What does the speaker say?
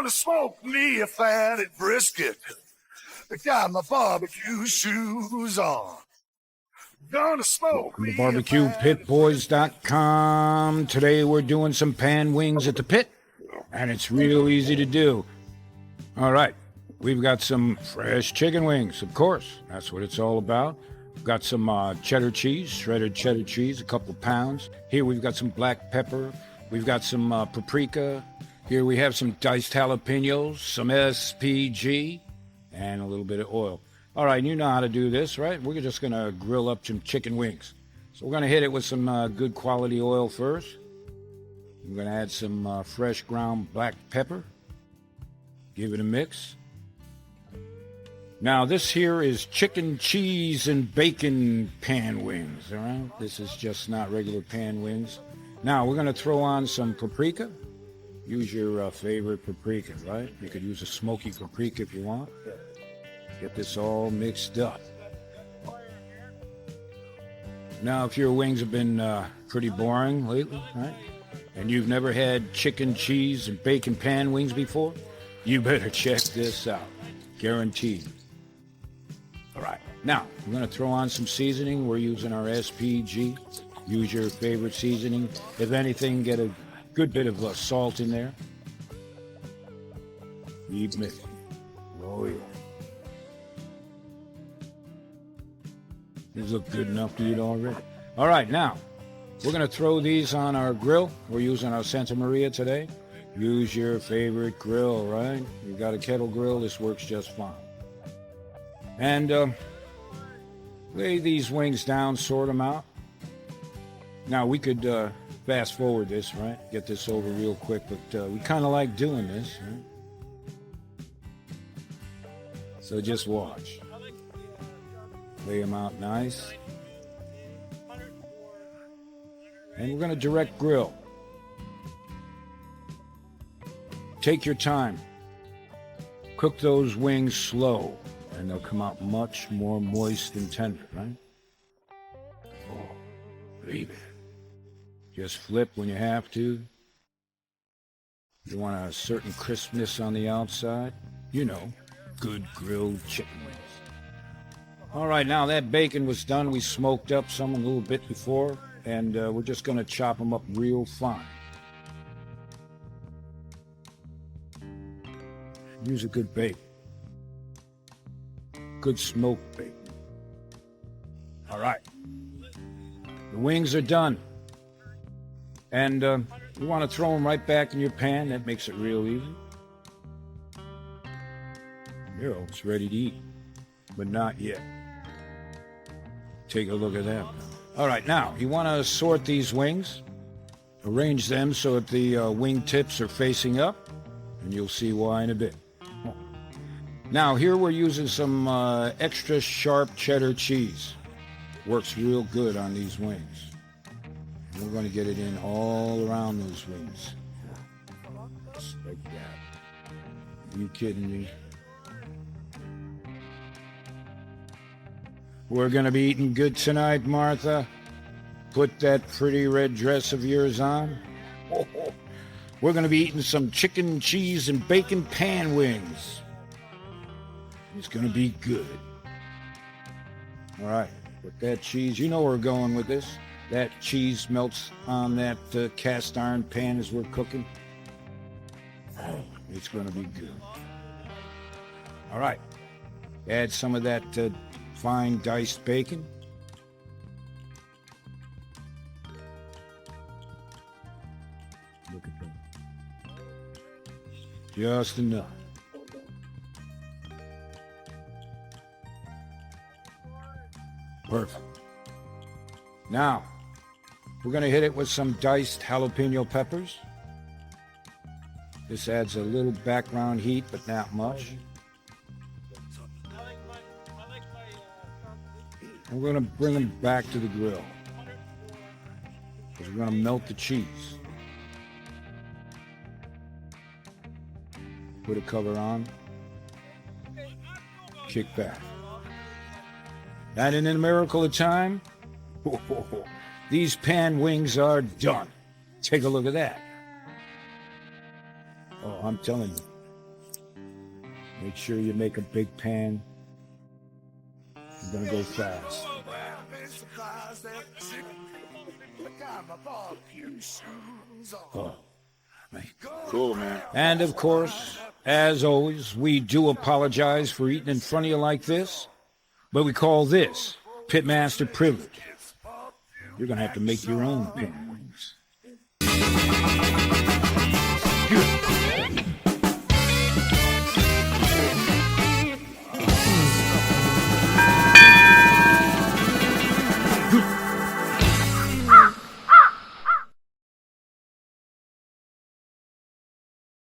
Gonna smoke me a fatted brisket. Got my barbecue shoes on. Gonna smoke Welcome to me a fatted BBQPitBoys.com. Today we're doing some pan wings at the pit, and it's real easy to do. All right, we've got some fresh chicken wings, of course. That's what it's all about. We've got some cheddar cheese, shredded cheddar cheese, a couple pounds. Here we've got some black pepper. We've got some paprika. Here we have some diced jalapenos, some SPG, and a little bit of oil. All right, you know how to do this, right? We're just going to grill up some chicken wings. So we're going to hit it with some good quality oil first. We're going to add some fresh ground black pepper. Give it a mix. Now, this here is chicken, cheese, and bacon pan wings, all right? This is just not regular pan wings. Now, we're going to throw on some paprika. Use your favorite paprika, right? You could use a smoky paprika if you want. Get this all mixed up. Now, if your wings have been pretty boring lately, right? And you've never had chicken, cheese, and bacon pan wings before, you better check this out. Guaranteed. All right. Now, we're going to throw on some seasoning. We're using our SPG. Use your favorite seasoning. If anything, get a good bit of salt in there. Keep mixing. Oh, yeah. These look good enough to eat already. All right, now, we're going to throw these on our grill. We're using our Santa Maria today. Use your favorite grill, right? You got a kettle grill, this works just fine. And lay these wings down, sort them out. Now, we could fast forward this, right? Get this over real quick, but we kind of like doing this, right? So just watch. Lay them out nice. And we're going to direct grill. Take your time. Cook those wings slow, and they'll come out much more moist and tender, right? Oh, baby. Just flip when you have to. You want a certain crispness on the outside. You know, good grilled chicken wings. All right, now that bacon was done. We smoked up some a little bit before, and we're just going to chop them up real fine. Use a good bacon. Good smoked bacon. All right. The wings are done. And you want to throw them right back in your pan. That makes it real easy. Here, it's ready to eat. But not yet. Take a look at that. All right, now, you want to sort these wings. Arrange them so that the wing tips are facing up. And you'll see why in a bit. Now, here we're using some extra sharp cheddar cheese. Works real good on these wings. We're going to get it in all around those wings. Just like that. Are you kidding me? We're going to be eating good tonight, Martha. Put that pretty red dress of yours on. We're going to be eating some chicken, cheese, and bacon pan wings. It's going to be good. All right, with that cheese, you know where we're going with this. That cheese melts on that cast iron pan as we're cooking. Oh, it's going to be good. All right, add some of that fine diced bacon. Look at that. Just enough. Perfect. Now, we're going to hit it with some diced jalapeno peppers. This adds a little background heat, but not much. And we're going to bring them back to the grill, because we're going to melt the cheese. Put a cover on. Kick back. And in a miracle of time, these pan wings are done. Take a look at that. Oh, I'm telling you, Make sure you make a big pan. You're gonna go fast. Oh, man. Cool, man. And of course, as always, we do apologize for eating in front of you like this, but we call this Pitmaster privilege. You're gonna have to make your own pan wings.